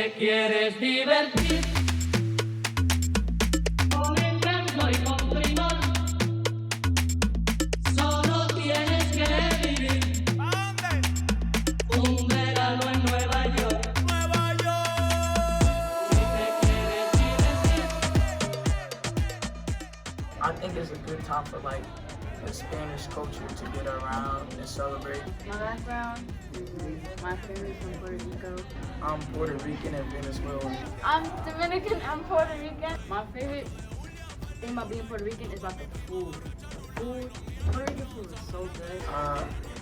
te quieres divertir con encanto y con primor, solo tienes que vivir un verano en Nueva York. Si te quieres divertir. I think it's a good time for like the Spanish culture to get around and celebrate. My background, my family's from Puerto Rico. I'm Puerto Rican and Venezuelan. I'm Dominican, I'm Puerto Rican. My favorite thing about being Puerto Rican is about the food. Food, Puerto Rican food is so good.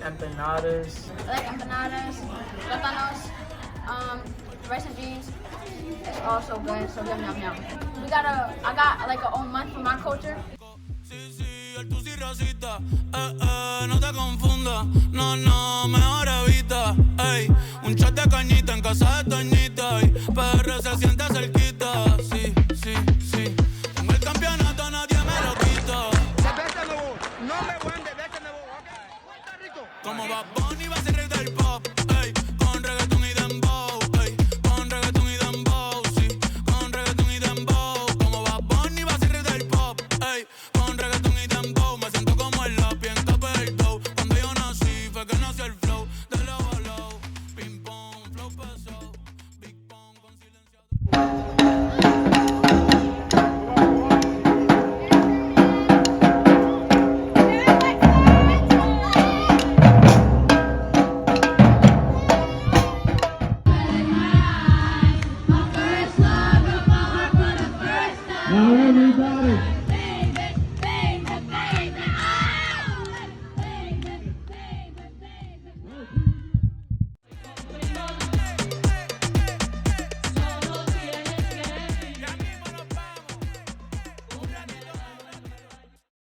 Empanadas. I like empanadas, plátanos, rice and beans. It's all so good, so yum yum yum. I got like a own month for my culture. Tú sí racista, no te confundas, no, mejor evita, ey, un shot de cañita en casa de Toñita, y PR se siente cerquita, sí, con el campeonato nadie me lo quita. No me voy de vete nuevo, Puerto Rico. Como Bad Bunny va a ser rey del pop, ey, con reggaeton y dembow, ey, con reggaeton y dembow, sí, con reggaeton y dembow, como Bad Bunny va a ser rey del pop, ey, con reggaeton y dembow, me siento como el lápiz en Capeldo, cuando yo nací fue que nació el flow, de low a low, ping pong, flow pesado, big pong con silenciador. Now everybody.